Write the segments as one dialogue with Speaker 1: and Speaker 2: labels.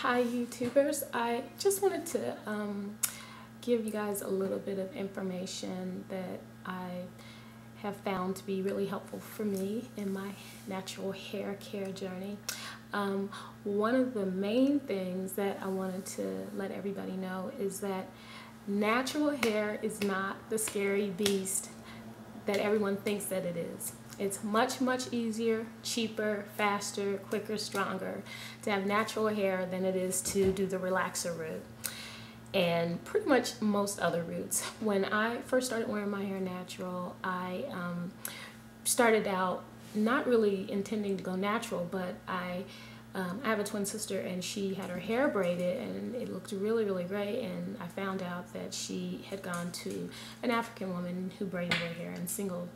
Speaker 1: Hi YouTubers, I just wanted to give you guys a little bit of information that I have found to be really helpful for me in my natural hair care journey. One of the main things that I wanted to let everybody know is that natural hair is not the scary beast that everyone thinks that it is. It's much, much easier, cheaper, faster, quicker, stronger to have natural hair than it is to do the relaxer route and pretty much most other routes. When I first started wearing my hair natural, I started out not really intending to go natural, but I have a twin sister and she had her hair braided and it looked really, really great, and I found out that she had gone to an African woman who braided her hair in single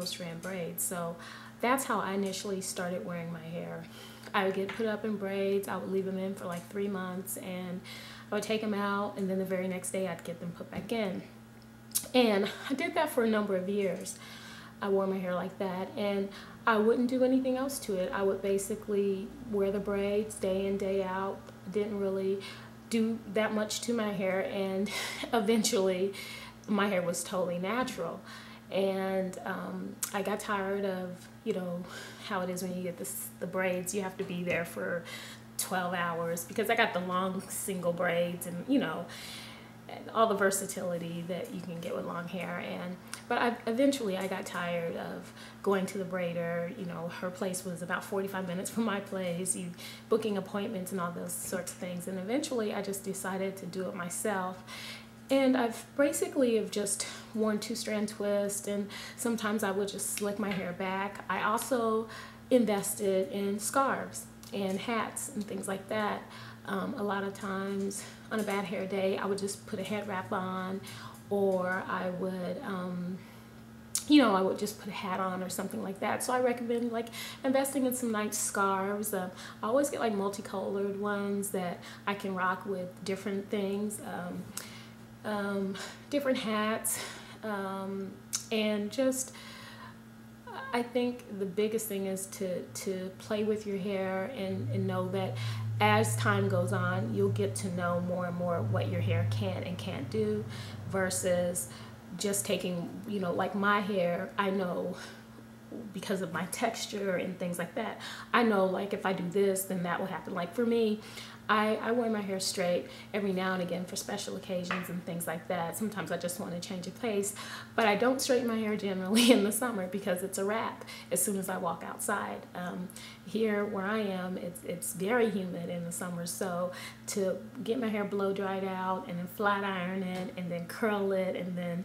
Speaker 1: strand braids. So that's how I initially started wearing my hair. I would get put up in braids, I would leave them in for like 3 months, and I would take them out, and then the very next day I'd get them put back in. And I did that for a number of years. I wore my hair like that, and I wouldn't do anything else to it. I would basically wear the braids day in, day out. Didn't really do that much to my hair, and eventually my hair was totally natural. And I got tired of, how it is when you get the braids. You have to be there for 12 hours because I got the long single braids and, and all the versatility that you can get with long hair. But eventually I got tired of going to the braider. Her place was about 45 minutes from my place, booking appointments and all those sorts of things. And eventually I just decided to do it myself. And I've basically just worn 2-strand twists, and sometimes I would just slick my hair back. I also invested in scarves and hats and things like that. A lot of times on a bad hair day, I would just put a head wrap on, or I would, I would just put a hat on or something like that. So I recommend investing in some nice scarves. I always get multicolored ones that I can rock with different things. Different hats, and just I think the biggest thing is to play with your hair and know that as time goes on you'll get to know more and more what your hair can and can't do, versus just taking, like my hair, I know because of my texture and things like that, I know if I do this then that will happen. For me, I wear my hair straight every now and again for special occasions and things like that. Sometimes I just want to change a pace, but I don't straighten my hair generally in the summer because it's a wrap as soon as I walk outside. Here where I am, it's very humid in the summer, so to get my hair blow dried out and then flat iron it and then curl it and then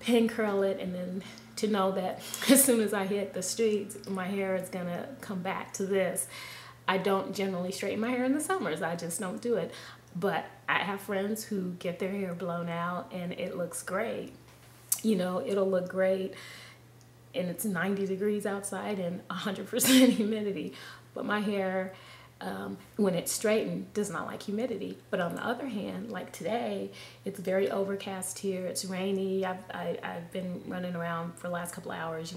Speaker 1: pin curl it, and then to know that as soon as I hit the streets my hair is gonna come back to this. I don't generally straighten my hair in the summers. I just don't do it. But I have friends who get their hair blown out and it looks great. It'll look great and it's 90 degrees outside and 100% humidity. But my hair, when it's straightened, does not like humidity. But on the other hand, like today, it's very overcast here. It's rainy. I've been running around for the last couple of hours,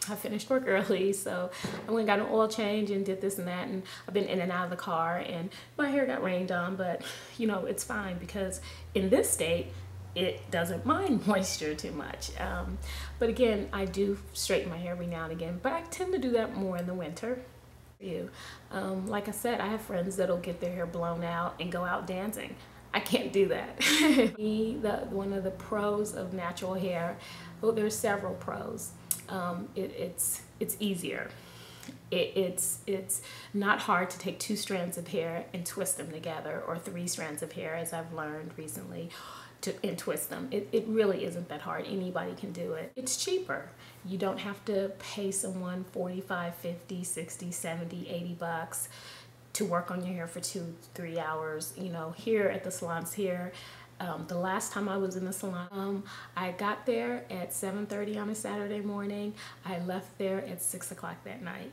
Speaker 1: I finished work early, so I went and got an oil change and did this and that, and I've been in and out of the car, and my hair got rained on, but it's fine because in this state it doesn't mind moisture too much. But again, I do straighten my hair every now and again, but I tend to do that more in the winter. Like I said, I have friends that'll get their hair blown out and go out dancing. I can't do that. One of the pros of natural hair, well, there's several pros. It's easier. It's not hard to take 2 strands of hair and twist them together, or 3 strands of hair, as I've learned recently, and twist them. It really isn't that hard. Anybody can do it. It's cheaper. You don't have to pay someone 45, 50, 60, 70, 80 bucks to work on your hair for 2-3 hours. Here at the salons here, the last time I was in the salon, I got there at 7:30 on a Saturday morning. I left there at 6 o'clock that night.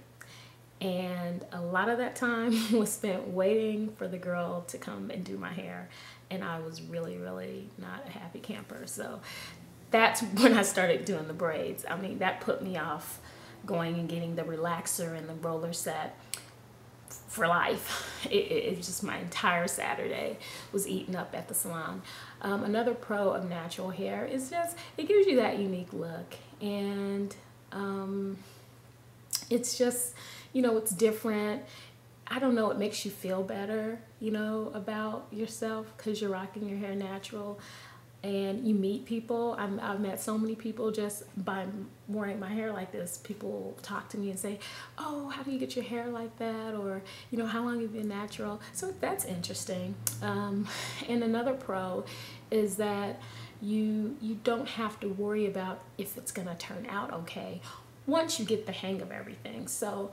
Speaker 1: And a lot of that time was spent waiting for the girl to come and do my hair. And I was really, really not a happy camper. So that's when I started doing the braids. I mean, that put me off going and getting the relaxer and the roller set. for life. It just, my entire Saturday was eaten up at the salon. Another pro of natural hair is just, it gives you that unique look, and it's just, you know, it's different. I don't know, it makes you feel better, you know, about yourself because you're rocking your hair natural. And you meet people. I've met so many people just by wearing my hair like this. People talk to me and say, oh, how do you get your hair like that? Or, you know, how long have you been natural? So that's interesting. And another pro is that you don't have to worry about if it's gonna turn out okay once you get the hang of everything. So,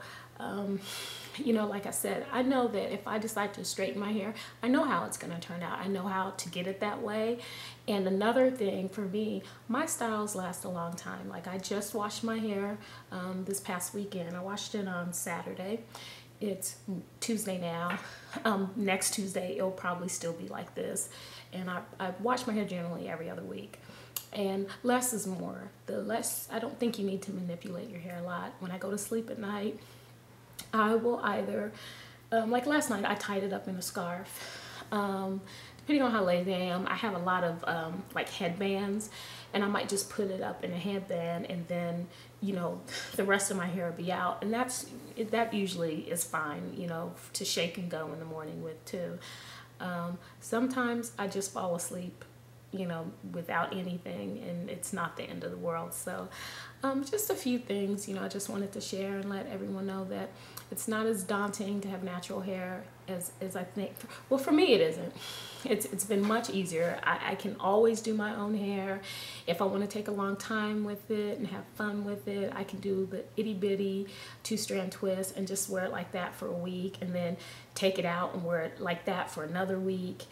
Speaker 1: you know, like I said, I know that if I decide to straighten my hair, I know how it's gonna turn out. I know how to get it that way. And another thing for me, my styles last a long time. Like, I just washed my hair this past weekend. I washed it on Saturday. It's Tuesday now. Next Tuesday, it'll probably still be like this. And I wash my hair generally every other week. And less is more. The less, I don't think you need to manipulate your hair a lot. When I go to sleep at night, I will either, like last night, I tied it up in a scarf. Depending on how lazy I am, I have a lot of like headbands, and I might just put it up in a headband, and then, you know, the rest of my hair will be out. And that usually is fine, you know, to shake and go in the morning with too. Sometimes I just fall asleep, you know, without anything, and it's not the end of the world. So just a few things, you know, I just wanted to share and let everyone know that it's not as daunting to have natural hair as I think. Well, for me, it isn't. It's been much easier. I can always do my own hair. If I want to take a long time with it and have fun with it, I can do the itty bitty 2-strand twist and just wear it like that for a week, and then take it out and wear it like that for another week.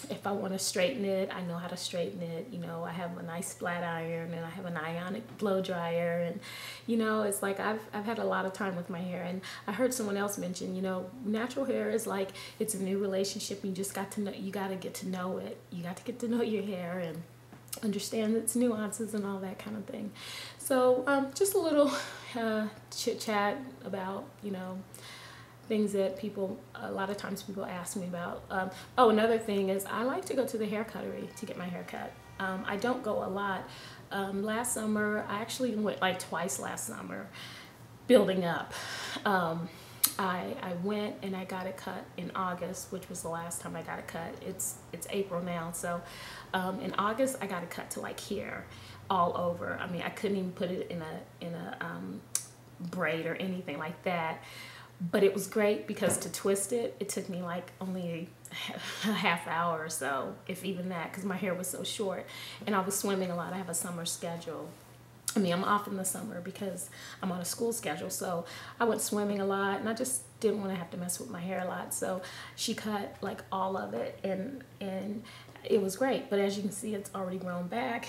Speaker 1: If I want to straighten it, I know how to straighten it. You know, I have a nice flat iron, and I have an ionic blow dryer, and, you know, it's like I've had a lot of time with my hair. And I heard someone else mention, you know, natural hair is like, it's a new relationship. You just got to know, you got to get to know it. You got to get to know your hair and understand its nuances and all that kind of thing. So just a little chit chat about, you know, things that a lot of times people ask me about. Oh, another thing is I like to go to the hair cuttery to get my hair cut. I don't go a lot. Last summer, I actually went like twice last summer, building up. I went and I got it cut in August, which was the last time I got it cut. It's April now, so in August I got it cut to like here, all over. I mean, I couldn't even put it in a braid or anything like that. But it was great because to twist it, it took me like only a half hour or so, if even that, because my hair was so short. And I was swimming a lot. I have a summer schedule. I mean, I'm off in the summer because I'm on a school schedule. So I went swimming a lot, and I just didn't want to have to mess with my hair a lot. So she cut like all of it, and it was great. But as you can see, it's already grown back.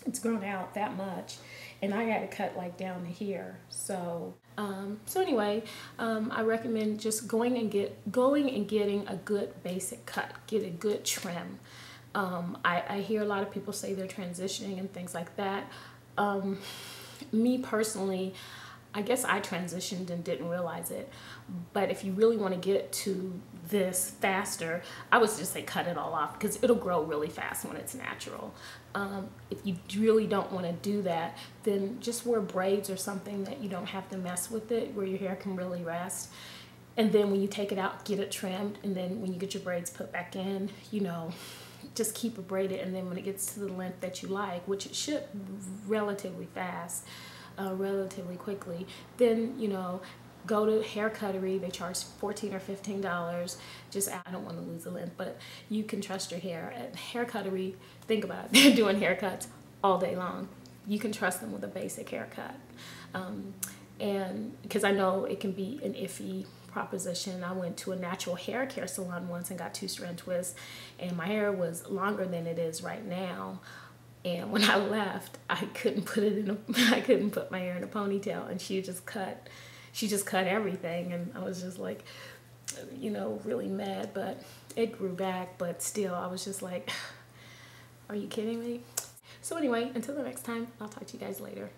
Speaker 1: It's grown out that much, and I got it cut like down here. So anyway, I recommend just going and getting a good basic cut. Get a good trim. I hear a lot of people say they're transitioning and things like that. Me personally, I guess I transitioned and didn't realize it. But if you really want to get to this faster, I would just say cut it all off, because it'll grow really fast when it's natural. If you really don't want to do that, then just wear braids or something that you don't have to mess with it, where your hair can really rest. And then when you take it out, get it trimmed. And then when you get your braids put back in, you know, just keep it braided. And then when it gets to the length that you like, which it should relatively fast, relatively quickly, then, you know, go to hair cuttery. They charge $14 or $15. Just, I don't want to lose the length, but you can trust your hair. At hair cuttery, think about it, they're doing haircuts all day long. You can trust them with a basic haircut. And because I know it can be an iffy proposition. I went to a natural hair care salon once and got 2-strand twists, and my hair was longer than it is right now. And when I left, I couldn't put my hair in a ponytail, and she just cut everything, and I was just like, you know, really mad. But it grew back, but still, I was just like, are you kidding me? So anyway, until the next time, I'll talk to you guys later.